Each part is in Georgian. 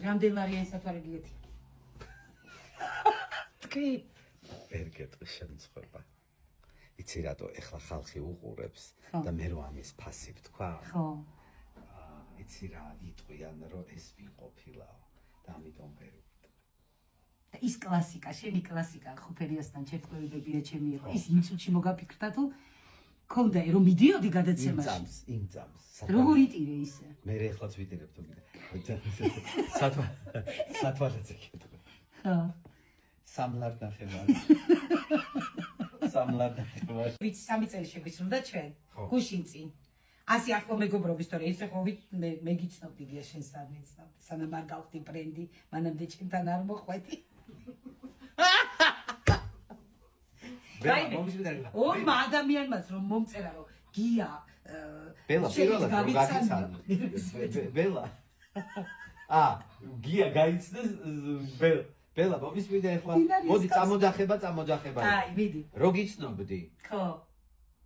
რამდენი ლარიანი საფარი გიეთი? თქვი. ვერ გეტყვი შემწყვება. იცი რატო ეხლა ხალხი უყურებს და მე რო ამის ფასი ვთქვა? ხო. იცი რა იტყვიან რომ ეს ვიყოფილაო და ამიტომ ვერ ის კლასიკა, შენი კლასიკა ხო ფერიასთან ჩერტყევებია ჩემი იყო. ის იმ წუთში მოგაფიქრდა თუ ქონდა რომ მიდიოდი გადაცემაში. იმ წამს. როგორ იტირე ისე? მე ეხლაც ვიტირებ თუ კიდე. სათვალეზე კეთდა. ხო. სამლარ ნახევარი. სამლარ ნახევარი. ვიცი 3 წელი შეგვიცნობდა ჩვენ. გუშინ წინ. ასე ახლა მეგობრობის თორე ესე ხო მეგიცნობდი გია შენ სამეცნობ. სანამ არ გავხდი ბრენდი, მანამდე ჩემთან არ მოხვედი. ორმა ადამიანმაც რომ მომწერა რომ გია ბელა პირველად რომ გაგიცანო ბელა გია გაიცნეს ბელა მომისმინდა ეხლა მოდი წამოძახება აი მიდი რო გიცნობდი ხო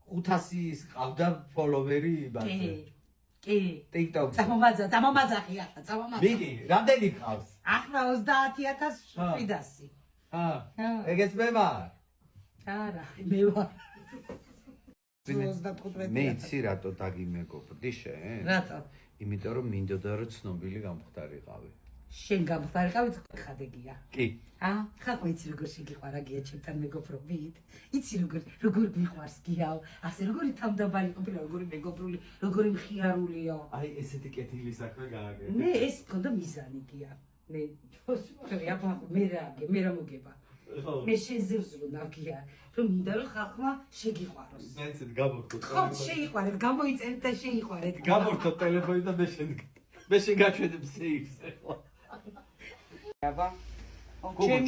500-ის ყავდა ფოლოვერი ბაზე კი TikTok-ზე წამომაძახი ახლა წამომაძახი მიდი რამდენი ყავს ახლა 30700 ეგეც მე ვარ არა მე ვარ მე იცი რატო დაგიმეგობრდი შენ? რატო? იმიტომ რომ მინდოდა რომ ცნობილი გამხდარიყავი. შენ გამხდარიყავი ხადეგია. კი. ხალხო იცი როგორ შეგიყვარა გია ჩემთან მეგობრობით? იცი როგორ მიყვარს გიაო? ასე როგორი თავდაბალი ყოფილა, როგორი მეგობრული, როგორი მხიარულიო. აი ესეთი კეთილი საქმე გააკეთე. მე ეს მქონდა მიზანი გია. მე რა მოგება? მე შეზევსრო ნაგია რომ მინდა რომ ხალხმა შეგიყვაროს. მეცეთ გამორთო. ხო შეიყვარეთ, გამოიწერეთ და შეიყვარეთ. გამორთო ტელეფონი და მე შეგაჩვენებ სეიფს ახლა. აბა.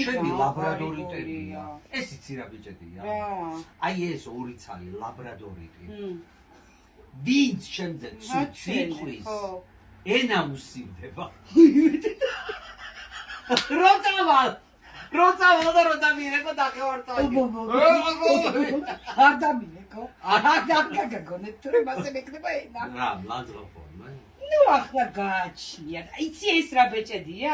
ჩემი ლაბრადორიტებია. ეს იცი რა ბიჭედია? აი ეს ორი ცალი ლაბრადორიტი. ვინც შემდეგ ციტყვის ენა უსივდება. როცა მიერეკო დახევარდა. არ დამიერეკო. არ გაგაგონეთ თუ მასე მეკნება ენა. რა, ლაძრაფონ, მე. ნუ ახლა გააჩნია. იცი ეს რა ბეჭედია?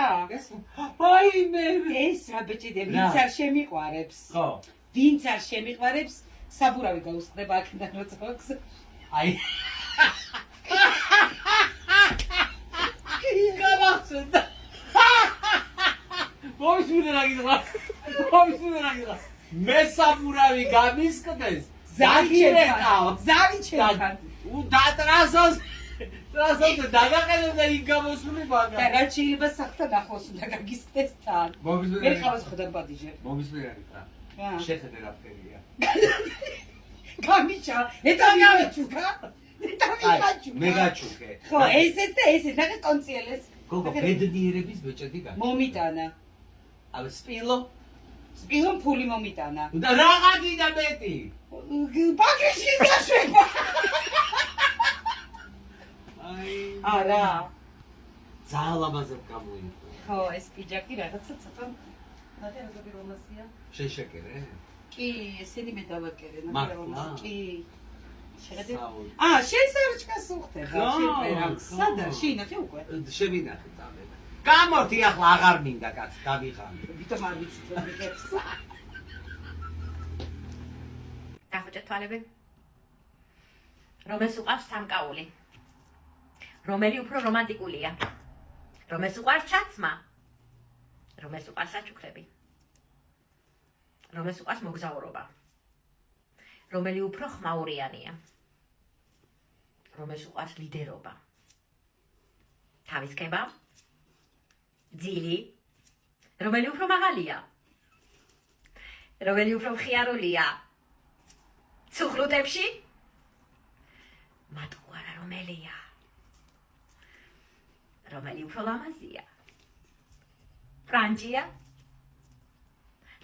აი მე ეს რა ბეჭედია, ვინც არ შემიყვარებს. ხო. ვინც არ შემიყვარებს, საბურავი გაუსწრება აქედან როწოქს. აი. გამახსენდა. მომისმინე რა გითხრა მე საბურავი გამისკდეს ზავი ჩემთან დატრასოს დაგაყენებ და იქ გამოსული ბაგა და რაც შეიძლება სახთან ახლოს უნდა გაგისკდეს თან მე ხავს ხდება ბადიჟე მომისმინე რა გითხრა შეხედე რა ფერია გამიჩა ეტავიაჩუკა მე გაჩუკე ხო ესეც და ესეც და კონციელეს გოგო ბედნიერების ბეჭედი გაჩ მომიტანა ალ სპილო ფული მომიტანა და რაღაცი და მეტი ბაგიში გაშვება არა ძალიან ლამაზად გამოიყო ხო ეს პიჯაკი რაღაცა ცოტა ნახე რომასია შეშეკერე კი ესენი მე დავაკერე მართლა კი შეხედე შენ სარჩკას უხდება შეფერა სადა შეინახე უკვე შევინახე წამე გამორთი ახლა აღარ მინდა კაც დავიღალე ვიტომ არ ვიცი თუ მიგებს დახოჭე თვალები რომელს უყავს სამკაული რომელი უფრო რომანტიკულია რომელს უყავს ჩაცმა რომელს უყავს საჩუქრები რომელს უყავს მოგზაურობა რომელი უფრო ხმაურიანია რომელს უყავს ლიდერობა თავისქება ძილი რომელი უფრო მაღალია რომელი უფრო მხიარულია ცუხლუტებში მატყუარა რომელია რომელი უფრო ლამაზია ფრანჯია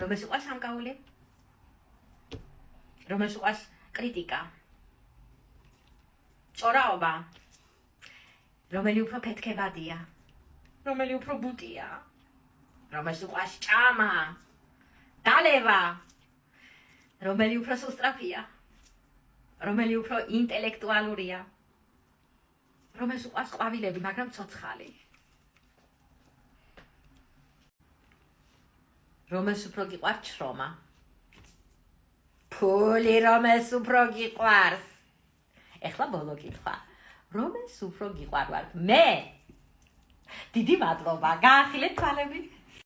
რომელს უყავს სამკაული რომელს უყავს კრიტიკა ჭორაობა რომელი უფრო ფეთქებადია რომელი უფრო ბუტია რომელს უყავს ჭამა დალევა რომელი უფრო სუსტრაფია რომელი უფრო ინტელექტუალურია რომელს უყავს ყვავილები მაგრამ ცოცხალი რომელს უფრო გიყვარს შრომა? ფული რომელს უფრო გიყვარს? ეხლა ბოლო კითხვა. რომელს უფრო გიყვარვართ? მე. დიდი მადლობა. გაახილეთ თვალები.